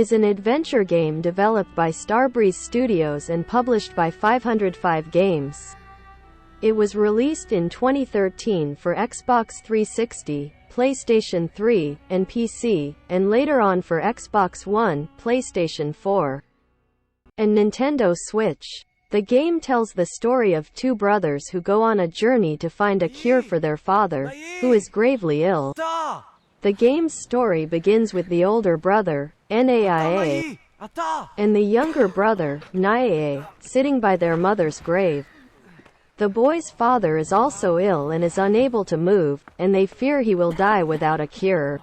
is an adventure game developed by Starbreeze Studios and published by 505 Games. It was released in 2013 for Xbox 360, PlayStation 3, and PC, and later on for Xbox One, PlayStation 4, and Nintendo Switch. The game tells the story of two brothers who go on a journey to find a cure for their father, who is gravely ill. The game's story begins with the older brother, Naia, and the younger brother, Naia, sitting by their mother's grave. The boy's father is also ill and is unable to move, and they fear he will die without a cure.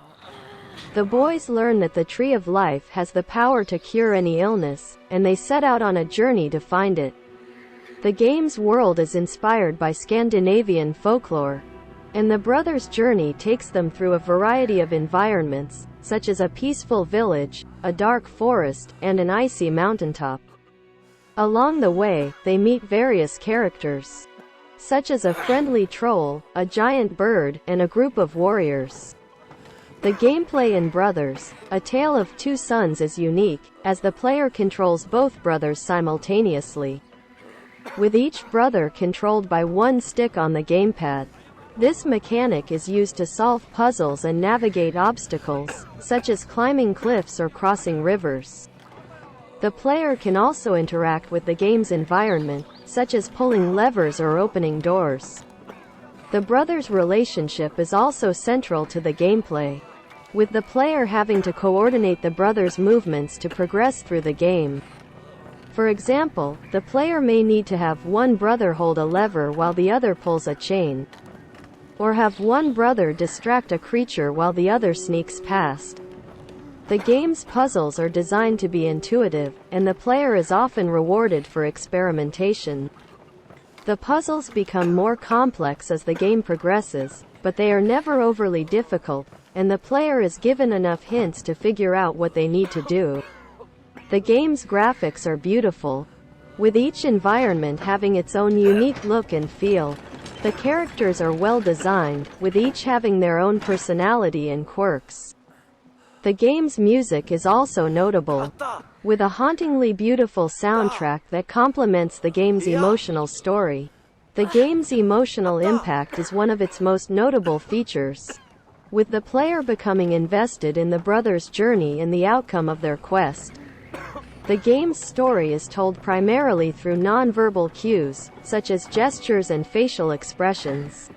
The boys learn that the Tree of Life has the power to cure any illness, and they set out on a journey to find it. The game's world is inspired by Scandinavian folklore, and the brothers' journey takes them through a variety of environments, such as a peaceful village, a dark forest, and an icy mountaintop. Along the way, they meet various characters, such as a friendly troll, a giant bird, and a group of warriors. The gameplay in Brothers, A Tale of Two Sons is unique, as the player controls both brothers simultaneously, with each brother controlled by one stick on the gamepad. This mechanic is used to solve puzzles and navigate obstacles, such as climbing cliffs or crossing rivers. The player can also interact with the game's environment, such as pulling levers or opening doors. The brothers' relationship is also central to the gameplay, with the player having to coordinate the brothers' movements to progress through the game. For example, the player may need to have one brother hold a lever while the other pulls a chain, or have one brother distract a creature while the other sneaks past. The game's puzzles are designed to be intuitive, and the player is often rewarded for experimentation. The puzzles become more complex as the game progresses, but they are never overly difficult, and the player is given enough hints to figure out what they need to do. The game's graphics are beautiful, with each environment having its own unique look and feel. The characters are well designed, with each having their own personality and quirks. The game's music is also notable, with a hauntingly beautiful soundtrack that complements the game's emotional story. The game's emotional impact is one of its most notable features, with the player becoming invested in the brothers' journey and the outcome of their quest. The game's story is told primarily through non-verbal cues, such as gestures and facial expressions,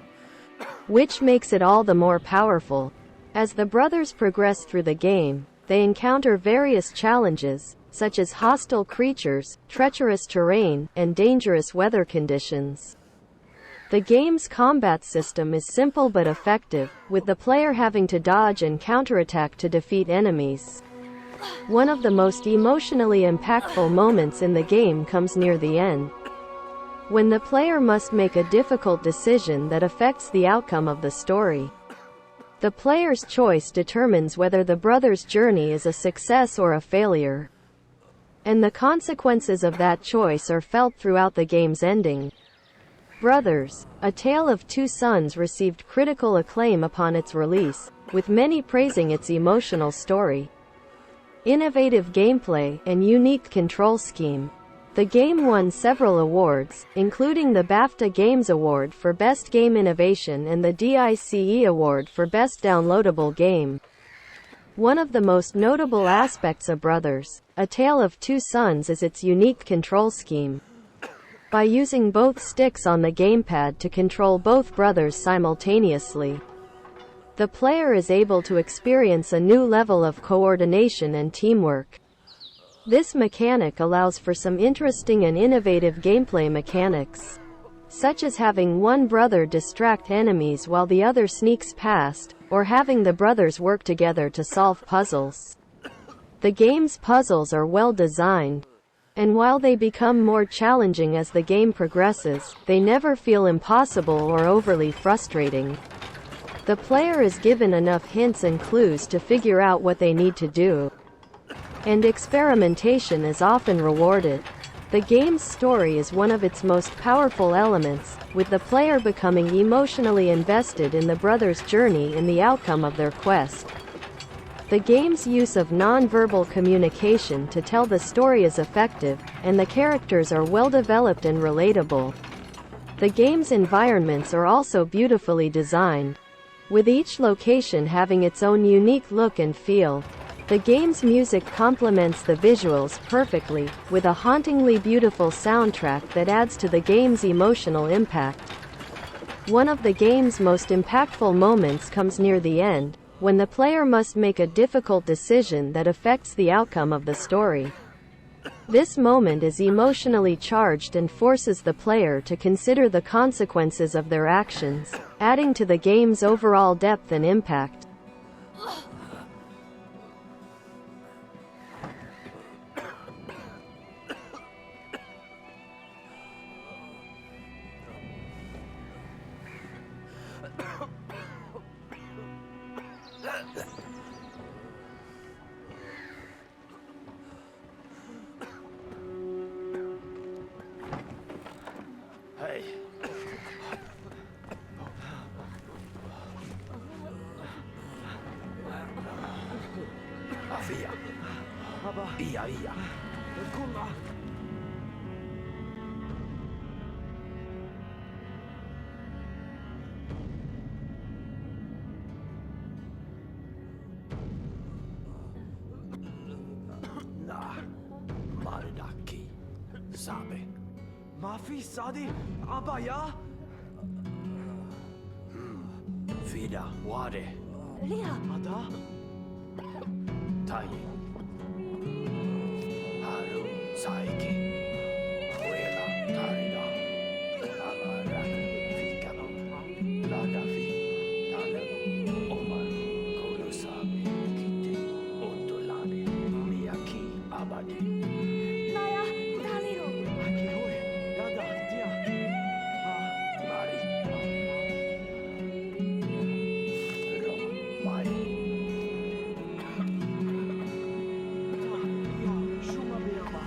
which makes it all the more powerful. As the brothers progress through the game, they encounter various challenges, such as hostile creatures, treacherous terrain, and dangerous weather conditions. The game's combat system is simple but effective, with the player having to dodge and counterattack to defeat enemies. One of the most emotionally impactful moments in the game comes near the end, when the player must make a difficult decision that affects the outcome of the story. The player's choice determines whether the brothers' journey is a success or a failure, and the consequences of that choice are felt throughout the game's ending. Brothers, A Tale of Two Sons received critical acclaim upon its release, with many praising its emotional story, innovative gameplay, and unique control scheme. The game won several awards, including the BAFTA Games Award for Best Game Innovation and the DICE Award for Best Downloadable Game. One of the most notable aspects of Brothers, A Tale of Two Sons is its unique control scheme. By using both sticks on the gamepad to control both brothers simultaneously, the player is able to experience a new level of coordination and teamwork. This mechanic allows for some interesting and innovative gameplay mechanics. such as having one brother distract enemies while the other sneaks past, or having the brothers work together to solve puzzles. The game's puzzles are well designed, and while they become more challenging as the game progresses, they never feel impossible or overly frustrating. The player is given enough hints and clues to figure out what they need to do, and experimentation is often rewarded. The game's story is one of its most powerful elements, with the player becoming emotionally invested in the brothers' journey and the outcome of their quest. The game's use of non-verbal communication to tell the story is effective, and the characters are well developed and relatable. The game's environments are also beautifully designed, with each location having its own unique look and feel. The game's music complements the visuals perfectly, with a hauntingly beautiful soundtrack that adds to the game's emotional impact. One of the game's most impactful moments comes near the end, when the player must make a difficult decision that affects the outcome of the story. This moment is emotionally charged and forces the player to consider the consequences of their actions, adding to the game's overall depth and impact. Hey. Afia. Iya, iya. Nah, Maridaki. Sabe. Mafi Sadi Abaya? Vida, Wade. Lia, Ada? Tai. Haru, Saiki. Uela, Tarida. Amara, Fikano. Ladafi, Talem. Omar, Kurosabi, Kite. Ontolane. Miyaki, Abadi. Naya, Daliro. Akihoi, Yada, Dia. Mari. Ro, Mai. Dia, Shuma Beaba.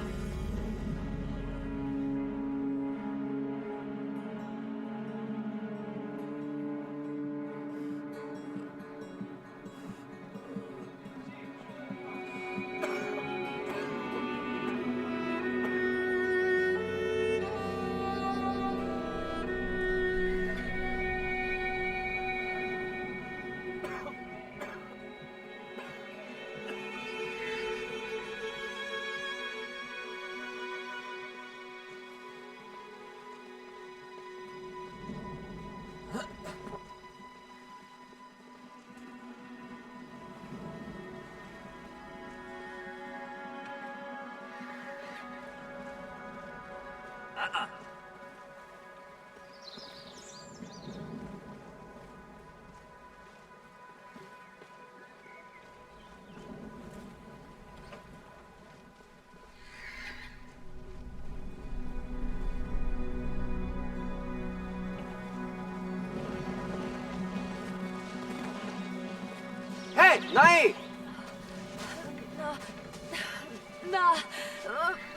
Hei, Nai!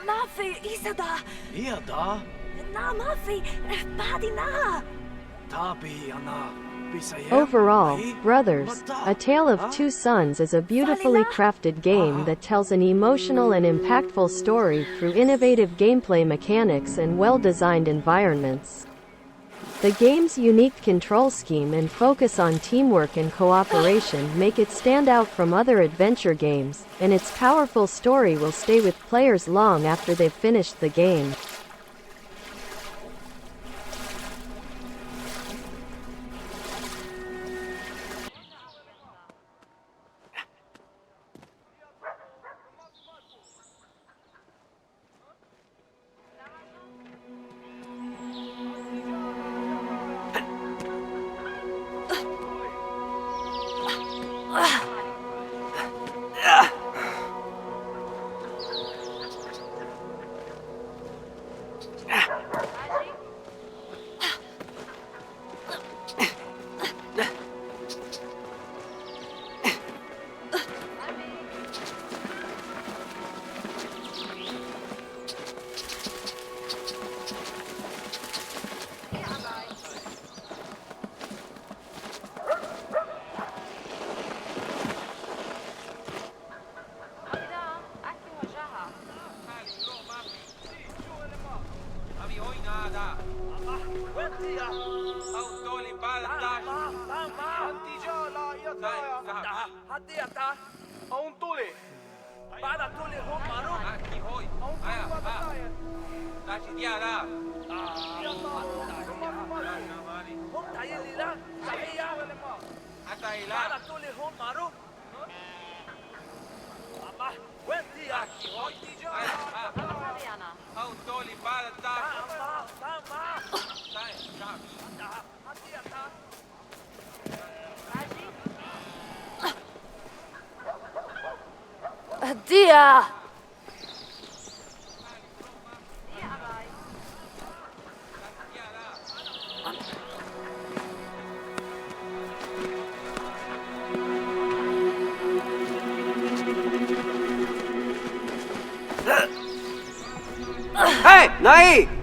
Mafi, Isada. Iada. Na, Mafi, Padi na. Tabi, Ana. Bisaya. Overall, Mai. Brothers, A Tale of Two Sons is a beautifully crafted game that tells an emotional and impactful story through innovative gameplay mechanics and well-designed environments. The game's unique control scheme and focus on teamwork and cooperation make it stand out from other adventure games, and its powerful story will stay with players long after they've finished the game. Dia! Hei, Nai!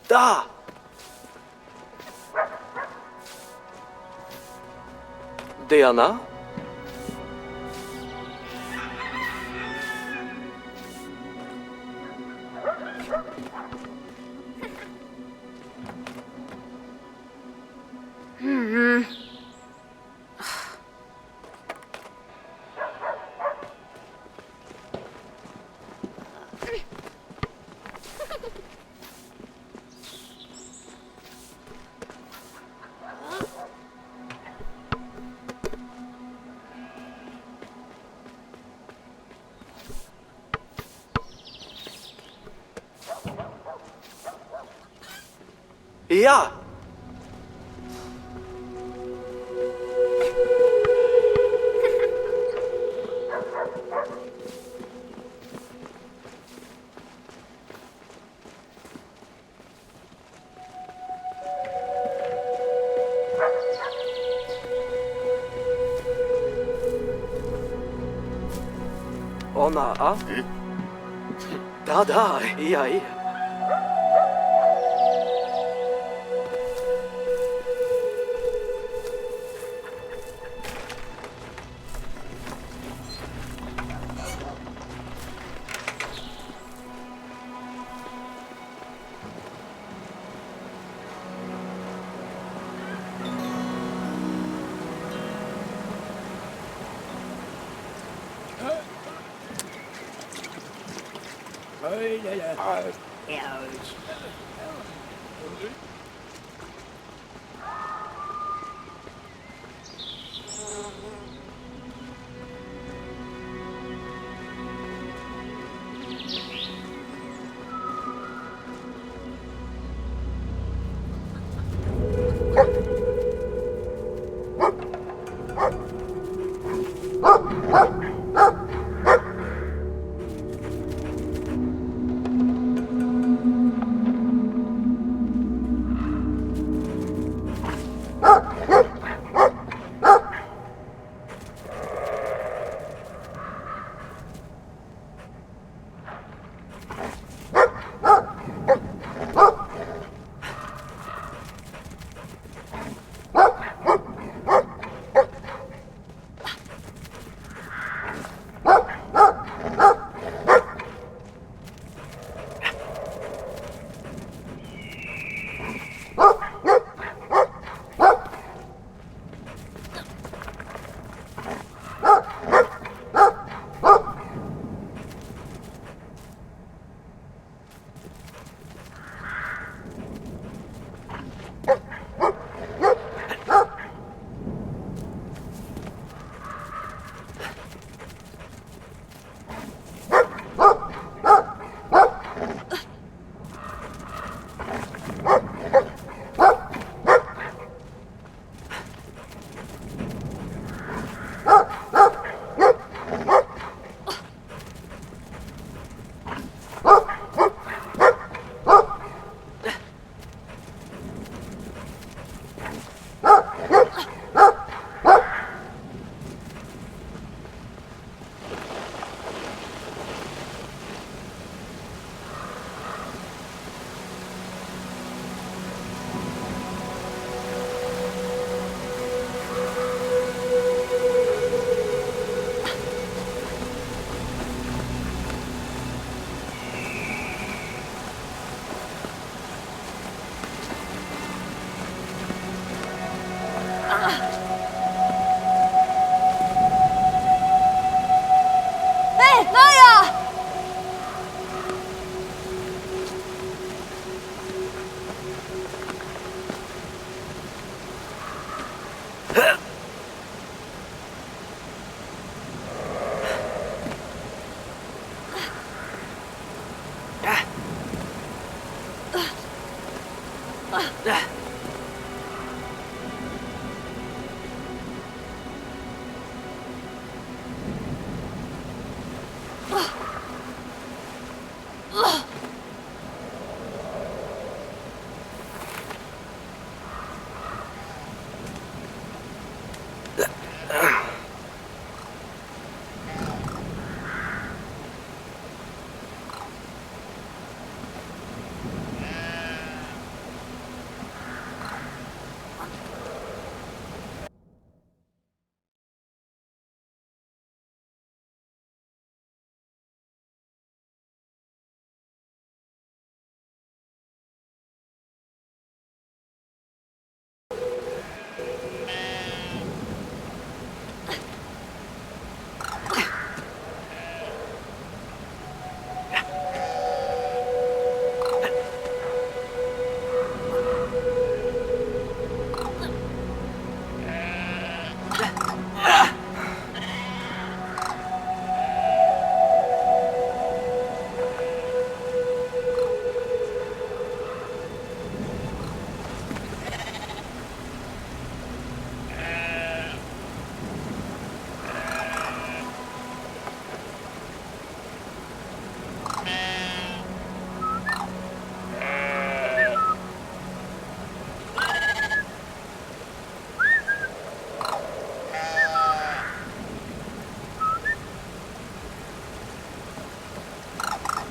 Da! Diana? Iya. Ona, a? Da, iya.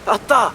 あった。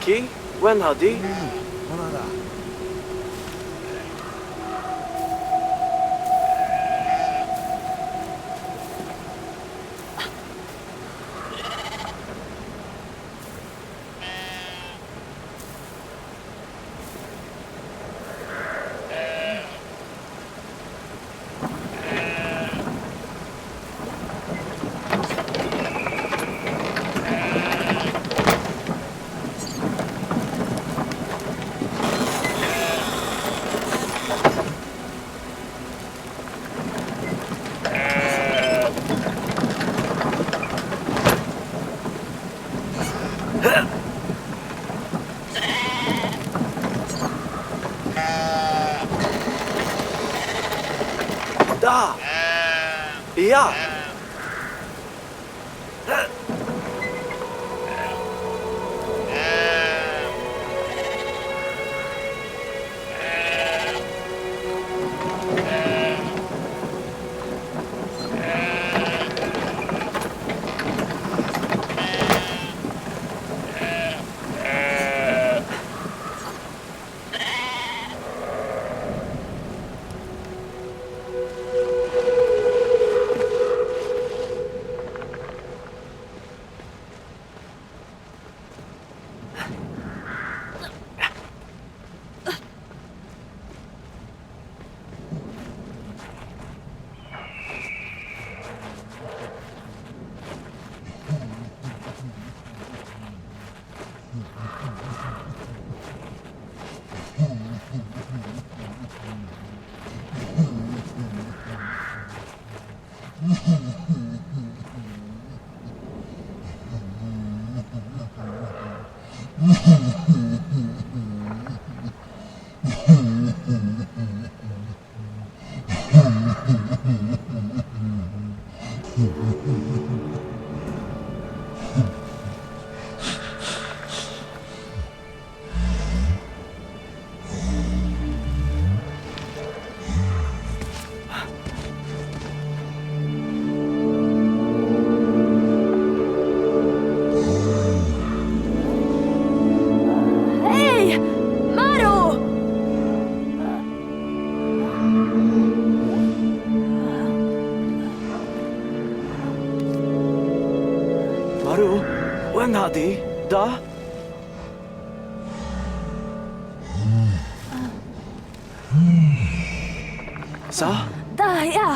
كي وين هادي؟ هنا لا. Da! Ja! Hej! Maru! Maru, وين هادي؟ دا؟ صح؟ Da, ja.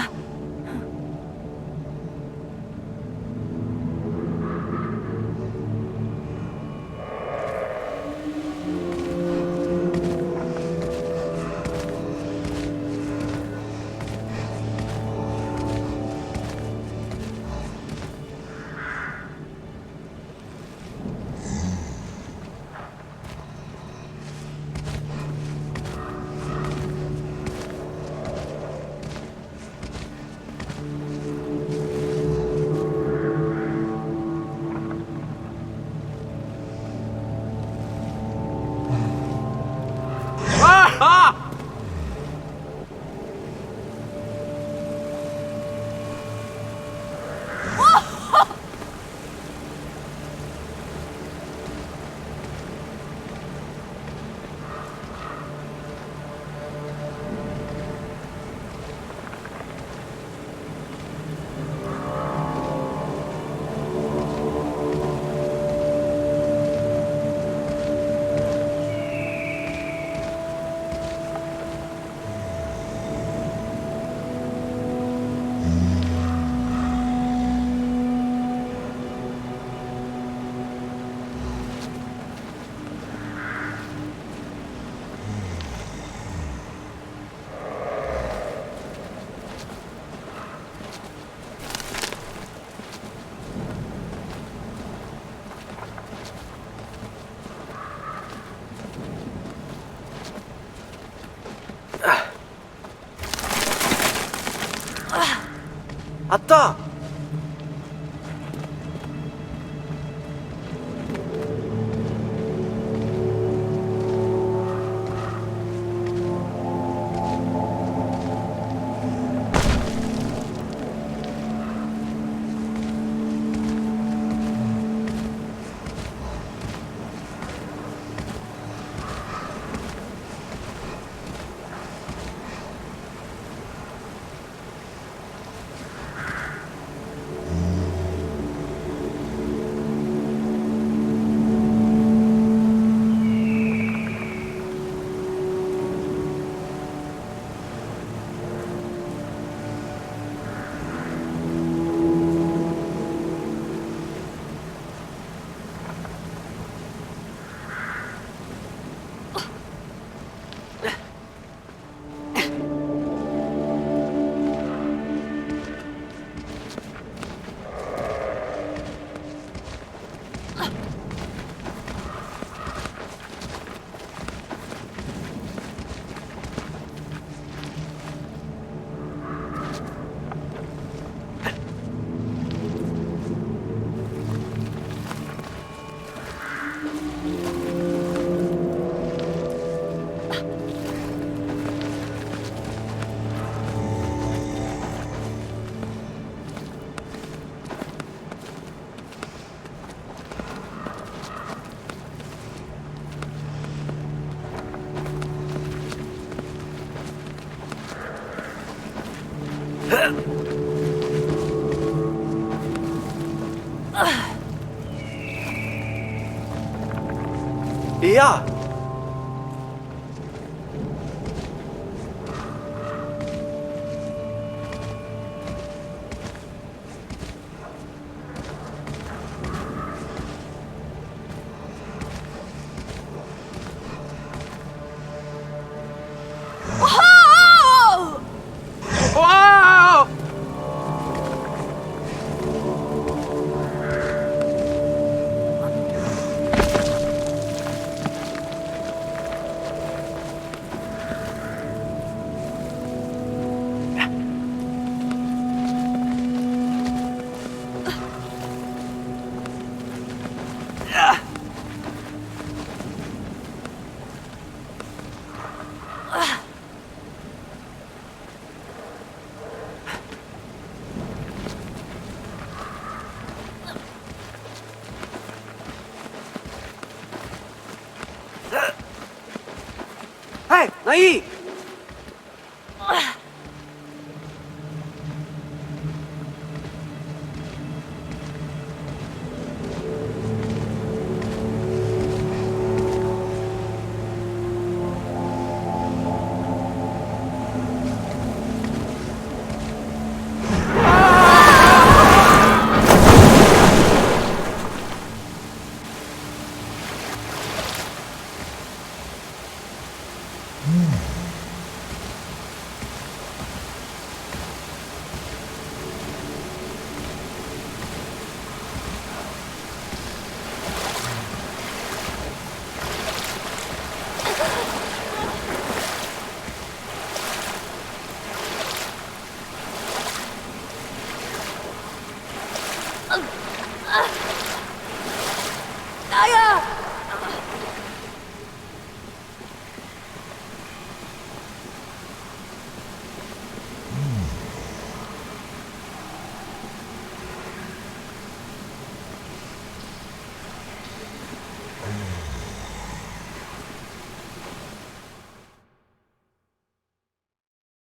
아따! 야! 와우! 헤이, 나이! 나야!